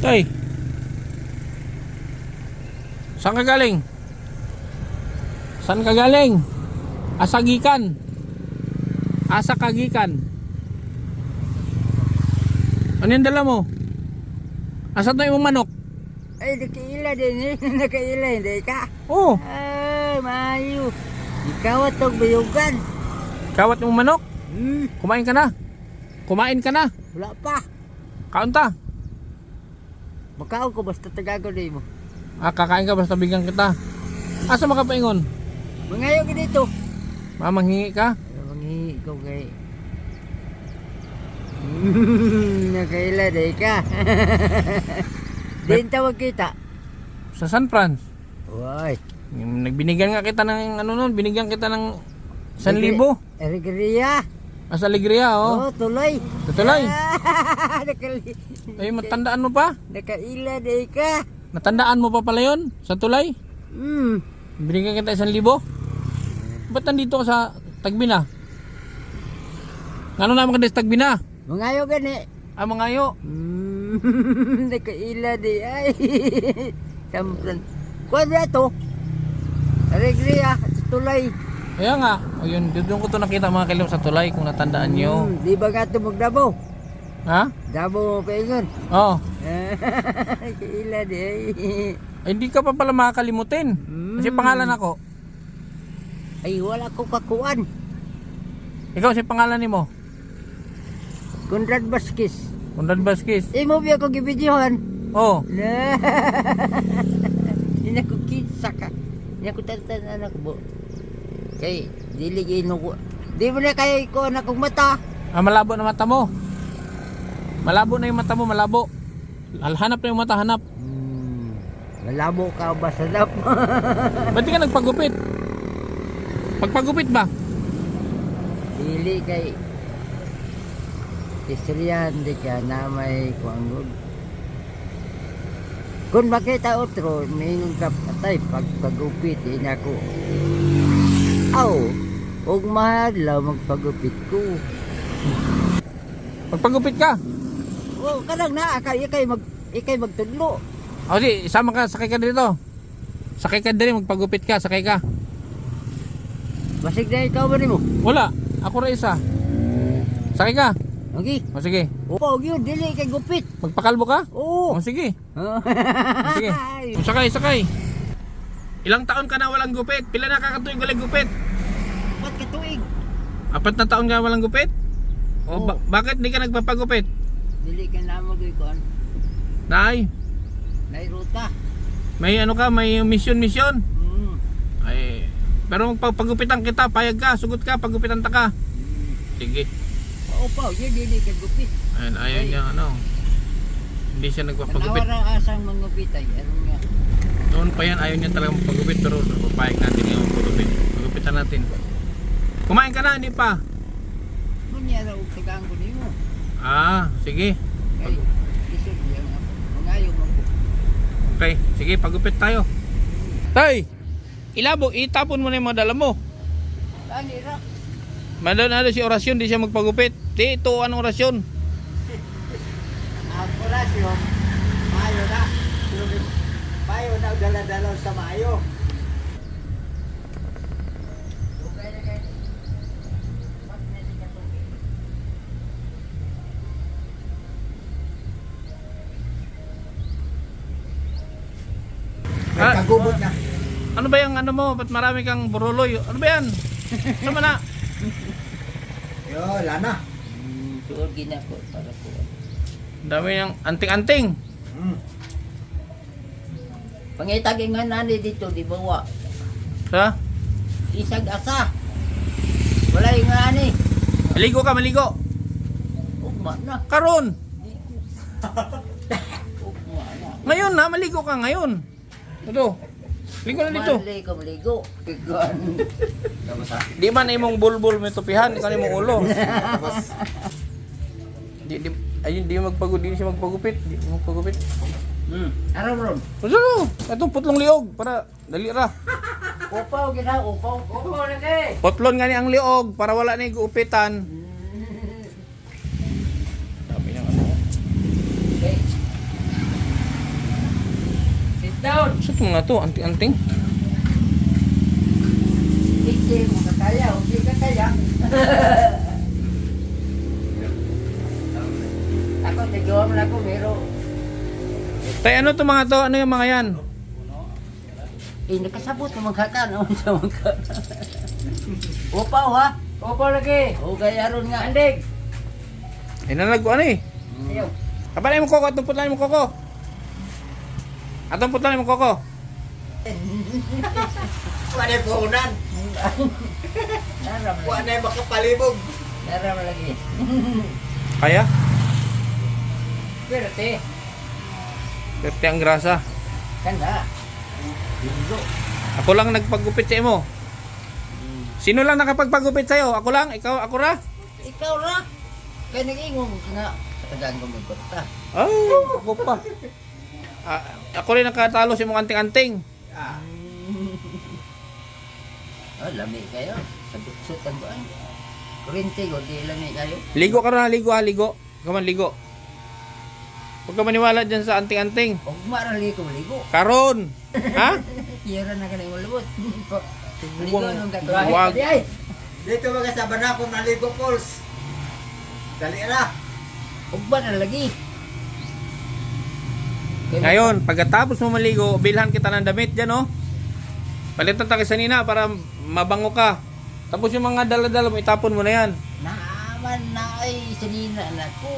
Tay. Saan ka galing? Saan ka galing? Asagikan. Asa kagikan. Ano yung dala mo? Asa to yung manok? Ay, nakaila din eh. Nakaila, hindi ka. Oo. Ay, mayo. Ikaw at tong bayugan. Kawat yung manok? Hmm, Kumain ka na. Kumain ka na. wala pa. Kaunta. Makaon ko basta tagago din mo. Kakain ka basta bigyan kita. Asa makapaingon? Mangayo ka dito. Mamanghingi ka? Mangihi ko kay... Nakaila, hindi ka. Din tawag kita. Sa San Franz. Uy. Nagbinigyan nga kita ng ano nun, binigyan kita ng 1,000. Alegria. Asa Alegria, oh. Oh, tuloy. Tutuloy. Nakali. Ay, matandaan mo pa? Nakaila, hindi ka. Natandaan mo pa pala yun? Sa tulay? Hmm. Binigyan kita 1,000. Ba't nandito ka sa Tagbina? Ano naman ka sa Tagbina? Mangayo gani. Mangayo. Nakaila di ay. Samplan. Kuan ba to? Alegria, tulay. Kaya nga, o yun, doon ko to nakita mga kilaw sa tulay kung natandaan nyo. Di ba nga ito magdabo? Ha? Dabo mo pa ingon. Oo. Nakaila di ay. Ay, hindi ka pa pala makakalimutin. Kasi pangalan ako. Ay, wala ko kakuan. Ikaw, si pangalan ni mo? Conrad Vasquez. Conrad Vasquez. Imo biya ko gibidyohan. Oo. Na. Hindi ko kinsa ka. Hindi ko tantan anak mo. Kay, dili gino ko. Di mo na kaya ko na kong mata. Malabo na mata mo. Malabo na yung mata mo, malabo. Hanap na yung mata, hanap. Malabo ka ba sa dap? Ba't di ka nagpagupit? Pagpagupit ba? Dili kay istoryan di ka na may kuanggod. Kung makita otro, may kapatay pagpagupit din ako. Aw, huwag mahal magpagupit ko. Pagpagupit ka? Oh, kadang na, ikay magtudlo. O di, isama ka, sakay ka dito. Sakay ka dito, magpagupit ka, sakay ka. Basig na ikaw ba mo? Wala, ako na isa. Sakay ka. Okay. O sige, Opo, yun, dili kay gupit. magpakalbo ka? Oo. O sige. Sige. Sakay, sakay. Ilang taon ka na walang gupit? Pila na kakatuig walang gupit? Ba't katuig? 4 na taon ka walang gupit? O Oo. bakit di ka nagpapagupit? Dili ka na mag-ikuan. Nay, Nay ruta. may ano ka, may mission. Hmm. Ay, pero magpagupitan kita, payag ka, sugot ka, pagupitan ta ka. Sige. Opo, yun, dili kay gupit. Ayun, ayaw niya ano. Hindi siya nagpapagupit. Kanawara asang mangupitay. Ano nga? Noon pa yan, ayaw niya talaga magpagupit, pero papayag natin yung magpagupit. Pagupitan natin. Kumain ka na, hindi pa? Kunya raw tagaan ko nimo. Sige. Kay isod yan ako. Mangayo man ko. Okay, sige, pagupit tayo. Tay, ilabo, itapon mo na yung mga dala mo. Ani ra. Mandun na si orasyon, di siya magpagupit. Di, ito, anong orasyon? Ang orasyon, mayo na. Mayo na dala-dala sa mayo. Kagubot na. Ano ba yung ano mo? Ba't marami kang buruloy? Ano ba yan? Sama na. Yo, lana. Tuod gina ko para ko. Ang dami yung anting-anting. Pangitagin nga nani dito, di ba wa? Ha? Isag asa. Wala yung nga ani. Maligo ka, maligo. Ugma na. Karon. Ugma na. Ngayon na, maligo ka ngayon. Ito. Ligo na dito. Maligo, maligo. Iguan. Di man na imong bulbul may tupihan, ikaw na imong ulo. Ayun, di siya magpagupit. Di magpagupit. Araw ron. Ano? Itong putlong liog para dali ra. Upaw gina, upaw. Upaw lagi. Putlon nga ni ang liog para wala na guupitan. Dami ng ano. Okay. Ito nga to, anting-anting. Hindi mo kakaya, hindi kakaya. Ako, nagawa mo na ako, pero Tay, ano to mga to? Ano yung mga yan? nakasabot ng mga kakan. Sa mga Upaw ha? Opo lagi. O kaya ron nga. Andig. Inalag ko ano eh. Ayaw. Kabalay mo koko, atong putlan mo koko. Atong putlan mo koko. Kuha po unan. Naram Kuha lagi. na yung makapalibog. Naram lagi. Kaya? Pero te. Perte ang grasa. Kanda. Ligo. Ako lang nagpagupit sa imo. Sino lang nakapagpagupit sa'yo? Ako lang? Ikaw? Ako ra? Ikaw ra. Kaya nag-ingong nga. Katagaan ko may korta. Oh, ako pa. Ako rin nakatalo sa mga anting-anting. Oh, lami kayo. Sabot-sut ang buwan. Kurente ko, di lami kayo. Ligo ka na, ligo ha, ligo. Kaman, ligo. Huwag ka maniwala dyan sa anting-anting. Huwag marali ko maligo. Karon! Ha? Kira na ka na yung malubot. Maligo Huwag- nung huwag. ay. Dito mga sa banako naligo Pauls. Dali na. Huwag ba na lagi? Ngayon, pagkatapos mo maligo, bilhan kita ng damit dyan, oh. Palitan tayo sa nina para mabango ka. Tapos yung mga dala-dala mo, itapon mo na yan. Naman na ay sanina na ko.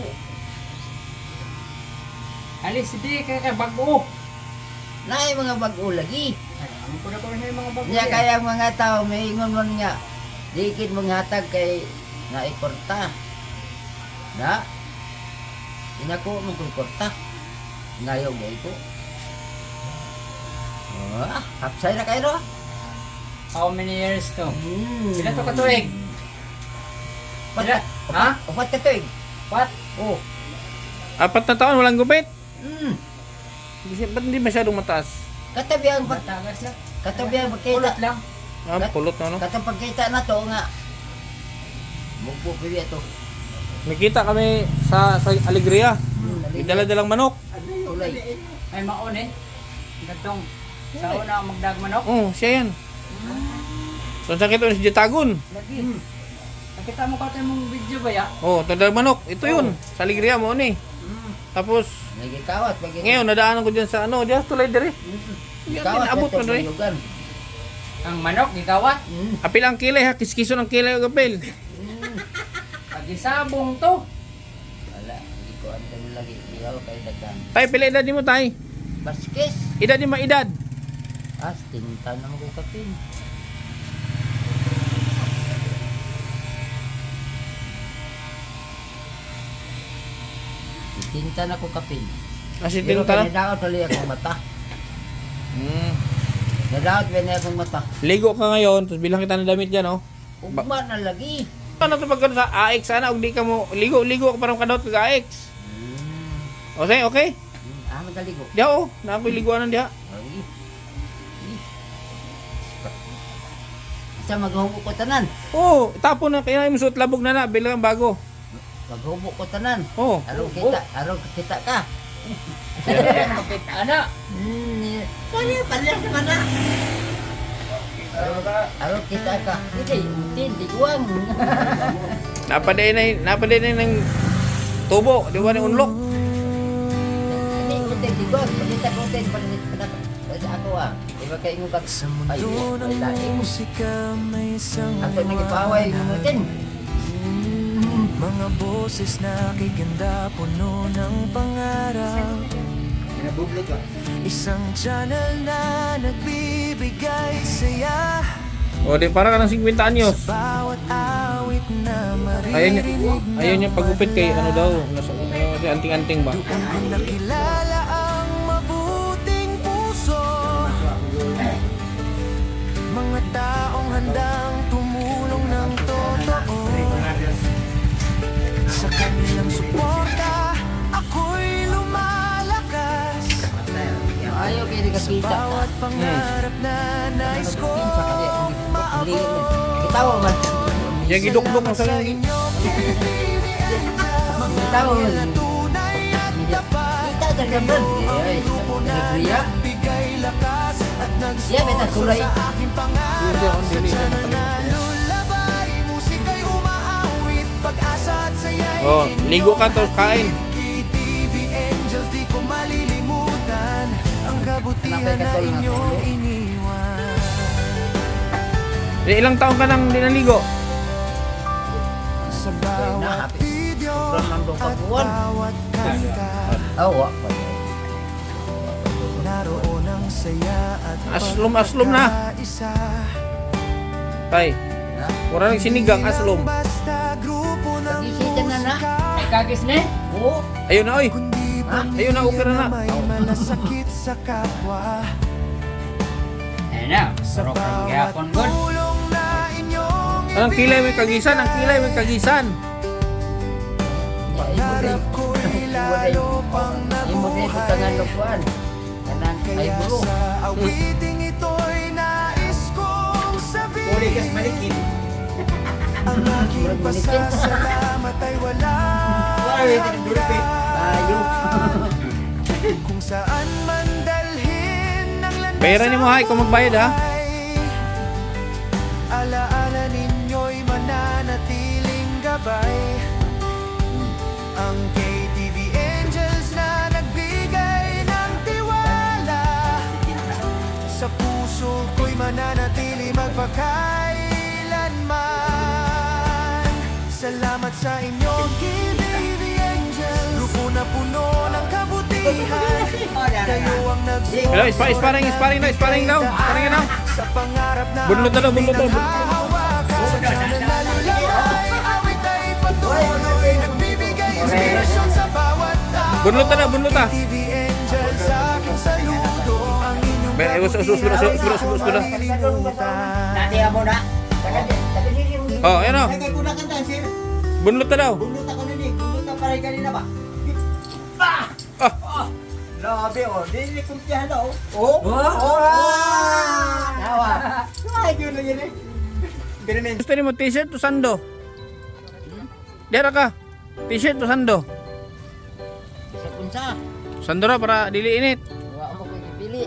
Alis di kay bago. Na ay mga bago lagi. Ano ko na ko na yung mga bago. Niya kaya ang mga tao may ingon man nga. Dikit mga hatag kay naikorta. Na? Inako mo kung korta. Ngayon gay ko. Hapsay na kayo no? How many years to? Sila to Sila katuig. Sila? Ha? Upat ka tuig. What? Oh. 4 na taon, walang gupit. Mm. Ba't hindi masyadong mataas? Katabi ang Matagas lang. katabi ang Ulot pagkita. lang. Pulot na, no? Katong pagkita na to nga. Mugbo ko to. Nakita kami sa Alegria. May dala-dalang manok. Tulay. Ay maon eh. Gatong sa una ang magdagmanok. Oh, siya yan. So, sakit ito si Jetagon. Lagi. Nakita mo ka mong video ba ya? Oh, dala manok. Ito yun. Sa Alegria mo, ni. Tapos, Nagikawat pag ngayon, nadaanan ko dyan sa ano, dyan, tulay dere. Yan, Kawat abot to mo dere. yugan. Ang manok gikawat. Apil ang kilay ha, kiskiso ng kilay o apil. Pagisabong to. Wala, hindi ko antan lagi. Iyaw kay dagan. Tay, pila edad ni mo, tay? Baskes. Edad ni maedad. Tinta na mo ko kapin. Tinta na ko kapin. Kasi Pero tinta na. nadaot ulit akong mata. Hmm. Nadaot ba na akong mata? Ligo ka ngayon, tapos bilang kita ng damit dyan, oh. Ugma na lagi. Ano to pagka sa AX sana, huwag di ka mo, ligo ka parang kadot kag AX. Okay, okay? Madali ko. Diya, oh. Naakoy liguanan diya. Ay. Isa maghubo ko tanan. Oh, tapon na, kaya yung suot labog na na, bilang bago. Maghubo ko tanan. Oh. Araw kita ka. Ana. Palyang naman na. Araw kita ka. Hindi guwang. Napaday na ng tubo, di ba ng unlok? Hindi hindi guwang. Pagkita ko din pada ako Iba kayo mo bag. Ay, ay laing. Ako nagipaway mo din. Mga boses na kikanda, puno ng pangarap. Nabublo ka. Isang channel na nagbibigay saya. O, di para ka ng 50 anyos. Bawat awit na Ayaw niya pagupit kay ano daw, si anting-anting ba? doon ko nakilala ang mabuting puso. Mga taong handang tumulong ng totoo. Sa kanilang suporta, ako'y lumalakas. Ayaw kayo nakakita. Bawat pangarap na nais ko Kitawa man. Siya gidukdok ang sa inyo Kitawa man. tunay at tapat. Kita talaga man. Ay, nagriya. Bigay lakas at Yeah, may nag-sponsor nagkulay. sa aking pangarap. Hindi ako Sa dili tiyan na na nalulabay, musika'y umaawit, pag-asa at saya'y Oh, ligo ka to kain. KTV Angels, di ko malilimutan ang kabutihan na inyong iniwan. Ilang taon ka nang di naligo? Sa bawat happy. video Sobrang nandun ka at buwan. bawat kanta, Awa. naroon ang saya at Aslom na. pagkakaisa. Tay, wala nang sinigang, aslom. Basta grupo ng Nagising na na. musika, May kagis na eh. Oo. Ayun na, oy. kundi Ayun na, okay na na. may malasakit sa kapwa. Ayun na. Sa Sarap ng bawat gihapon, God. tulong na inyong Anong kilay may kagisan? Ang kilay may kagisan. pangarap ko'y lalo pang Imo din sa tangan nabuhay. lupuan. Kanang ay Kaya bulo. sa awiting ito'y nais kong Uli kas sabihin, malikin. ang aking pasasalamat ay walang hanggan. Ayo. Kung saan man dalhin ang landas Bayaran niyo mo, hay, kung magbayad, ha? ay, alaala ninyo'y mananatiling gabay. Ang KTV Angels na nagbigay ng tiwala, sa puso ko'y mananatili magpakailanman. Salamat sa inyong KTV Angels, grupo na puno ng kabutihan. Kayo ang Hello, sparring daw. Sparring daw. sa pangarap na Bunlot na daw, bunlot daw. hahawakan. Sa tiyan na nalulabay, awit ay patuloy, nagbibigay inspirasyon sa bawat tao. Bunlot na daw, bunlot na. TV Angel sa aking saludo, ang inyong Be, sudah. Nanti amo na. Taga-sising. Oh, ayun o. Ay, kay kuna kanta, sir. Bunlot na daw. Bunot ako nini. Bunot na pare kanina ba? Ah, Grabe, oh. Di kumpiyahan na, oh. Oh! Tawa. Ay, yun lang yun eh. Ganun gusto niyo mo t-shirt o sando? Dera ka. T-shirt o sando? Sa punsa. Sando ra para dili init. Wala mo kong ipili.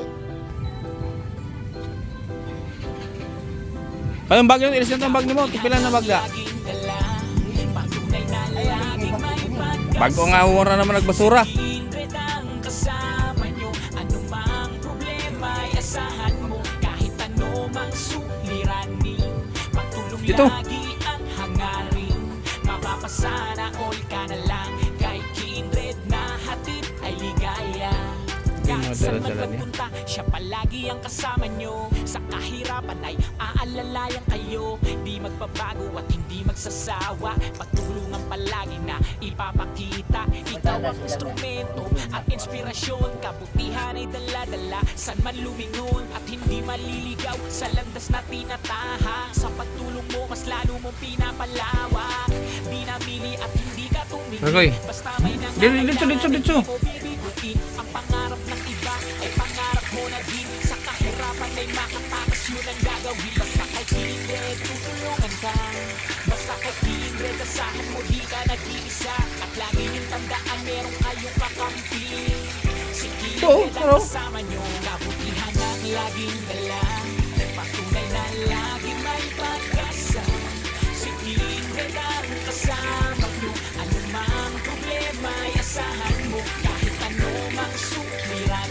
Anong bag niyo? Ilis na ang bag niyo. Tipilan na bag da. Bago nga wala naman nagbasura. Dito. Mapapasana all ka na lang kay Kindred na hatid ay ligaya. Kahit saan man dala-dala niya. magpunta, siya palagi ang kasama nyo. Sa kahirapan ay aalalayan kayo. Di magbabago at hindi magsasawa. Pagtulungan palagi na ipapakita. Ikaw ang instrumento at inspirasyon. Kabutihan ay dala-dala, saan man lumingon. At hindi maliligaw sa landas na tinatahak. Sa pagtulong mo, mas lalo mong pinapalawak. Di namili at hindi ka tumili. Okay. Basta may nangangailangan, Dito. hindi mo bibigutin. Ang pangarap ng iba ay pangarap mo na din. Sa kahirapan ay makatakas, yun ang gagawin. Basta kay Kindred, tutulungan ka. Basta kay Kindred, asahan mo di ka nag-iisa. At lagi yung tandaan, meron kayong kakampi. Si Kindred ang kasama nyo, kabutihan ang laging dala. Patunay na lagi may pag-asa. Si Kindred ang kasama nyo, anumang problema ay asahan mo. Kahit ano mang suliran,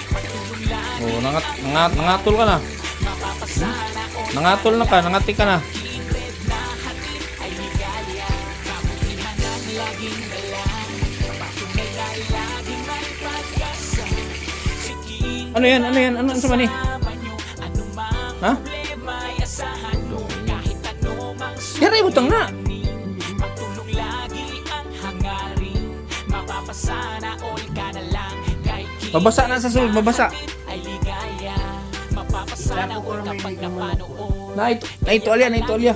patulong lagi Oh, nangatol ka na. mapapasana o Nangatol na ka, nangati ka na. Kindred na hatid ay ligaya. Kabutihan ang laging dala. Patunay na laging may pag-asa. Si Kindred Ano yan? Ano sa mani? kasama nyo, anumang Ha? problema ay asahan mo. Kahit ano mang Yara, ibutang na. pagtulong lagi ang hangarin. Mapapasana all ka na lang kay Kindred Mabasa na sa sulod, mabasa. ay ligaya. Mapapasana all kapag napanood. Na ito alya.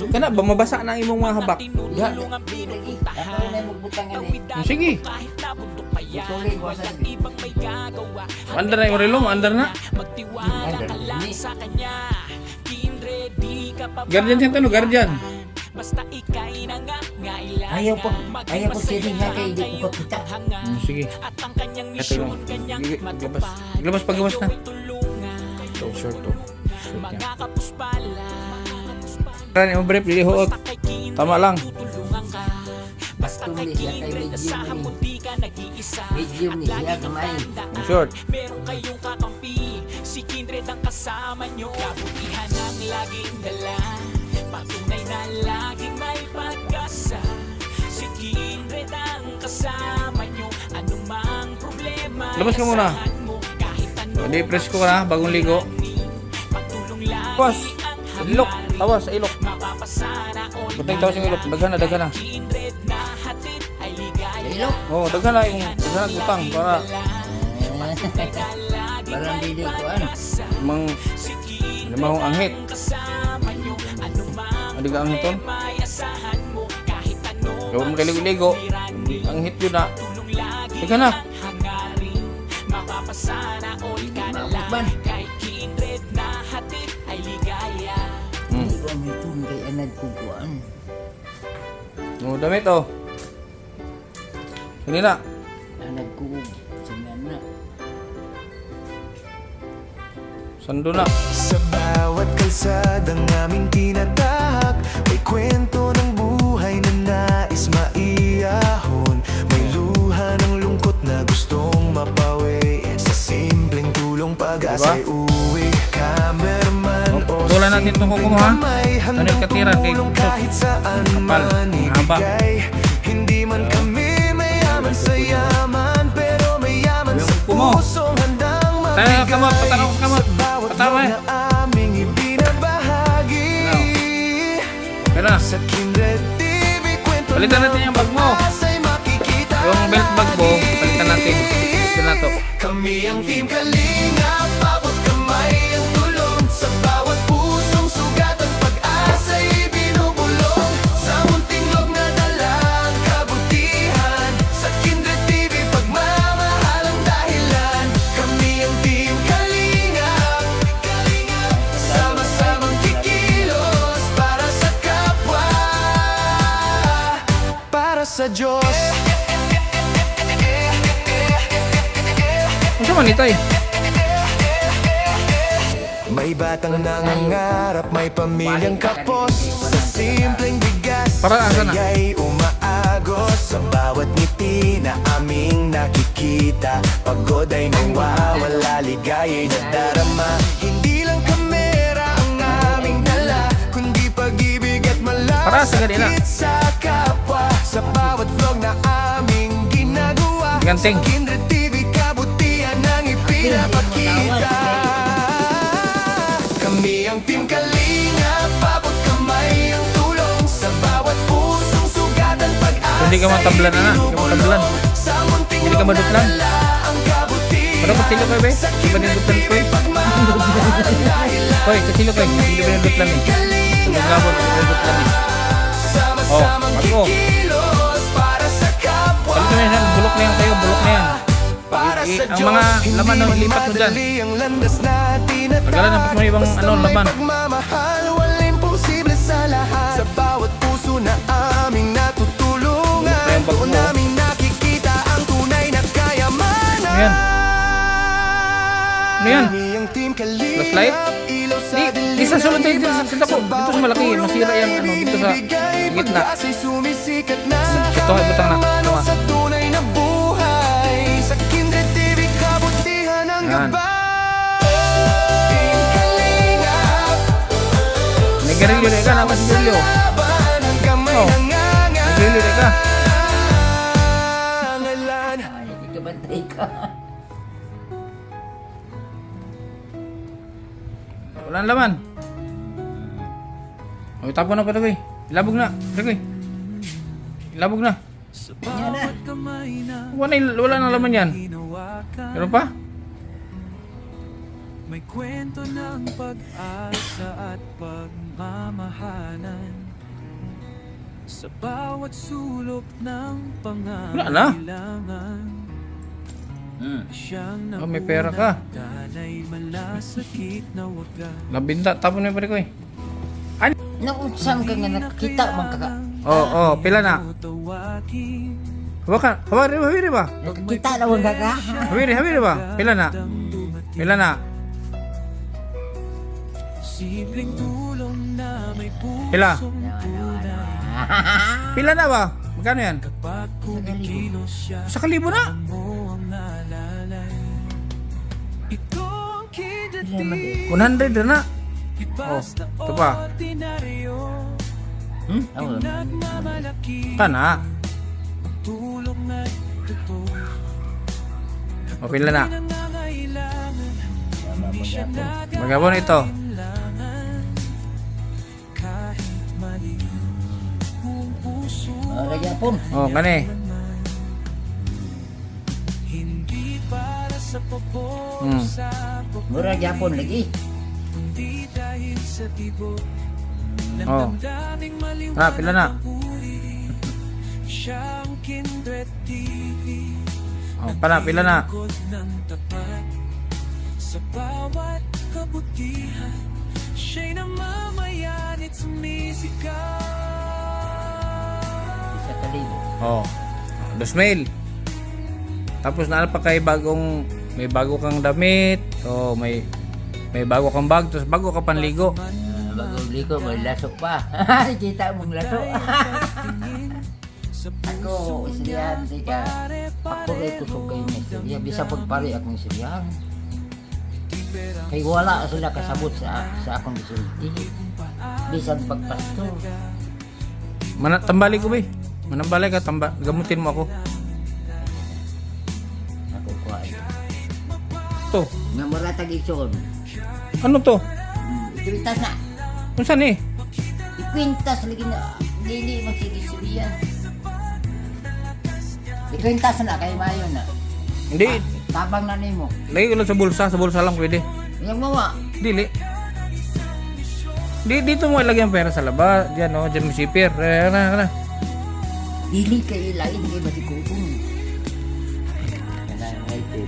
Kana ba mabasa na ang imong mga habak? Ya. Ako na magbutangan eh. Sige. Kahit nabundok pa yan, walang ibang may gagawa. Andar na yung relo, andar na. Magtiwala ka lang sa kanya. Kindred, di ka pa Guardian siya to, no? Guardian. Basta ika'y nangangailangan. Ayaw po sili nga kay hindi ko kita. Sige. At ang kanyang Ito yung misyon, kanyang paglabas. matupad. Paglabas, paglabas na. Ikaw ay tulungan. Ito, short to. Short yan. Mga kapuspala. Kaya mo brief, lilihoot. Basta kay Kindred, Tama lang. tutulungan ka. Basta kay Tuloy siya kay Kindred, medium asahan ni. mo di ka nag-iisa. Medium At ni siya, lagi kang kamay. tandaan, Short. meron kayong kakampi. Si Kindred ang kasama nyo. Kabutihan ang laging dala. Patunay na laging may pag-asa. Si Kindred ang kasama nyo. Anumang problema, Labas ka muna. asahan mo. Kahit ano Hindi, press ko na, bagong ligo. pagtulong lagi Tawas. ang Ilok. hangarin. Tawas, sa ilok. Mapapasana all Putay tawas yung ilok. Daghan na, daghan na. Kindred na hatid ay ligaya. Ilok. Oo, daghan na yung utang para Parang dili ko mang limahong anghit. Adig ang hiton. Gawin mo kay ligo-ligo. Anghit yun na. Daghan na. Mabukban. Kay Kindred na hatid ay ligaya. Hindi ko ang hitong kay anad kukuan. Oo, damit oh. Sini na. Anad kukug. Sinana. Sando na. Sa bawat kalsadang aming tinatahak, may kwento ng buhay na nais maiyahon. May luha ng lungkot na gustong mapawi. Sa simpleng tulong pag-asa'y uwi. Cameraman o Tulan natin itong kuko mo, ha? may Ano yung handang katiran kay tumulong Kuko? kahit saan Kapal, man ang haba. ibigay. Hindi man kami mayaman sa yaman, pero mayaman Yung sa kuko mo. pusong handang Tayo, kamot, mabigay. patanong, kamot. Sa bawat Patama, vlog eh. na aming ibinabahagi. Okay na. Sa Kindred TV, kwento Palitan natin yung bag mo. asa'y makikita Yung belt bag mo, palitan natin. Ito na to. Kami ang Team Kalinga, abot kamay ang tulong. Sa bawat pusong sugat ang pag-asa'y binubulong. Sa munting log na dala ang kabutihan. Sa Kindred TV, pagmamahal ang dahilan. Kami ang Team Kalinga, sama-samang kikilos para sa kapwa, para sa Diyos. Ano man ito eh? May batang nangangarap, may pamilyang kapos. Sa simpleng bigas, Para asa na? saya'y umaagos. Sa bawat ngiti na aming nakikita, pagod ay nawawala, ligaya'y nadarama. Hindi lang kamera ang aming dala, kundi pag-ibig at Para sa ganina. malasakit sa kapwa. Sa bawat vlog na aming ginagawa, Ganting. sa Kindred TV, kabutihan ang ipinapakita. Kami ang Team Kalinga, abot kamay ang tulong. Sa bawat pusong sugatan, pag-asa Hindi ka matablan na, hindi ka matablan. Sa munting Hindi ka loob na madutlan. dala ang kabutihan. Para kasilo kayo ba? Sa Di ba nindutlan ko eh? pagmamahal ang dahilan. Hoy, kasilo kayo. Hindi ba nindutlan eh? Nagabot, hindi nindutlan eh. Sama-samang bago. kikilos para sa kapwa. Palitan mo yan, bulok na yan kayo, bulok na yan. Para sa Ang Diyos, mga laman na hindi ilipat mo dyan. madali ang landas na tinatahak. Tagalan na mo ibang Basta ano, may laman. pagmamahal, walang imposible sa lahat. Sa bawat puso na aming natutulungan, Bulok na yung bag doon mo. namin nakikita ang tunay na kayamanan. Ano yan? Ano yan? Kami ang Team Kalingap, Flashlight? ilaw sa Di dilim sa sulod ng tayo dito iba. sa dako. Dito sa malaki, bawat masira yung ano, dito sa ibigay, gitna. pag-asa'y sumisikat na. Ito, butang na. Kamano Tama. sa tunay na buhay. Sa Kindred TV, kabutihan ang Yan. gabay. Team Kalingap, May garilyo na ka, naman si garilyo. laban hanggang may Oh, Garilyo na ka. nangangalan. Ay, hindi ka bantay ka. Walang laman. O, tapon na pa ito, ilabog na. Ito, ilabog na. Yan na. Wala na laman yan. Meron pa? May kwento ng pag-asa at pagmamahalan sa bawat sulok ng Wala na. pangangailangan. Siyang Oh, may pera ka. Tanay malasakit na wagas. Labinta, tapon na pa rin ko eh. Naunsang ka nga nakita man ka. Oh, pila na. Tawagin Hawakan, hawiri ba? Nakita na wang ka. Hawiri ba? Pila na? Pila na? simpleng tulong na may Pila? pusong tunay. Pila na ba? Magkano yan? Kapag kumikilos siya, 1,000 na? mo ang nalalay. Ito ang kidati, 100 na. ibas na ito pa. ordinaryo. Oo. Nagmamalaki, Kana. tulong ay totoo. O pila na? Nangangailangan, hindi siya Magabon ito. nagkailangan. Kahit mali, kung puso Nagyapon. Oh, kani. hindi para sa pabor Hmm. sa Mura gyapon lagi. kundi dahil sa tibok ng Oh. damdaming Ah, pila na? maliwanag ang uri. Siyang kindred TV, Oh, pila na? lingkod ng tapat sa bawat kabutihan. Siya'y namamayan at sumisigaw. Isa kalibo. Oh. 2,000. Tapos na pa kay may bago kang damit, oh, may bago kang bag, tapos bago ka panligo. Bagong liko, may lasok pa. Kita mong lasok. Ako, isilihan, di ka. Pakuloy kusog kayo ng isilihan. Bisa pagpari akong isilihan. Kay wala sila kasabot sa akong isulti. Bisan pagpasto. Tambali ko ba? Manambali ka, gamutin mo ako. Ako kuha. To, Nga mura tag-ison. ano to? Ikwintas na. Kung saan eh? Ikwintas lagi na. Dili mo sige isilihan. Ikwintas na kay Mayo na. Hindi, Tabang na nimo. lagi ko lang sa bulsa lang pwede. Yung mga. Dili. Dito mo ilagay ang pera sa labas. Diyan, oh, diyan mo sipir. Kana. Dili kay ilain kay batikutong. Kana nga ito.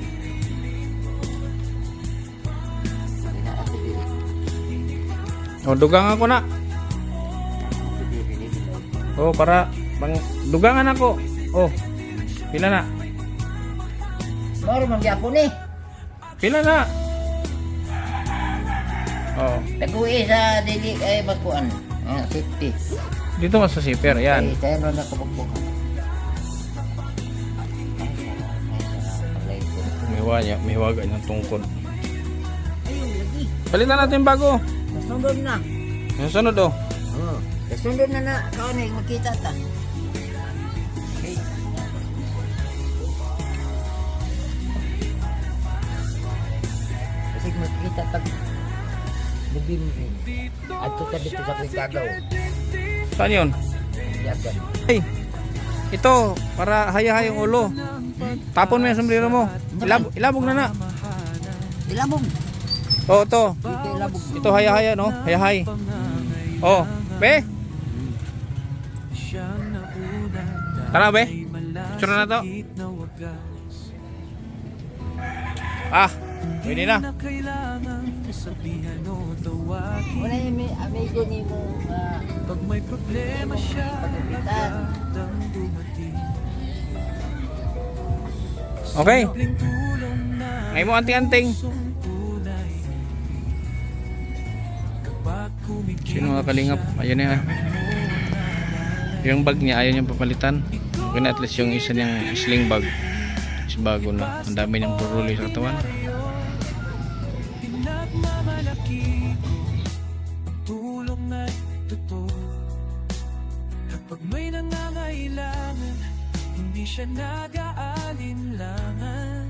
Kana ate dili. Oh, dugang ako na. Oh, para dugangan ako. Oh. Pila na? Moro man gyapon eh. Pila na? Oh, Nag-uwi sa dili kay bakuan. Safety. dito mas sa sipir. Yan. Ay, tayo na kapagpukan. May hiwaga niyang tungkod. Ayun, lagi. Palitan natin yung bago. Nasundod na. Yung sunod, oh. Oo. Nasundod na kaon eh, makita ta. Okay. Kasi makita pag lubim rin. At ito dito sa Quintagaw. Saan yun? Yagan. Hey, ito, para haya-haya yung ulo. Tapon mo yung sombrero mo. Ilabog na. Ilabog. Oh, ito. Dito ilabog. Ito haya-haya, no? Haya-hay. Oh, be? Siyang nauna Tara, be? dahil Picture na to. malasakit na wagas. Ah, pwede na. Na kailangan sabihan o tawagin. Wala yung medyo ni mo Pag may problema siya, agad ang dumating. Okay. Simpleng tulong na Ngayon mo anting-anting. pusong tunay. Kapag kumikilos Sino nga kalingap? Ayun na yan. Yung bag niya, ayaw niyang papalitan. Okay na, at least yung isa niyang sling bag is bago na. Ang dami niyang puruloy sa katawan. pinagmamalaki ko, ang tulong ay totoo. Kapag may nangangailangan, hindi siya nag-aalinlangan.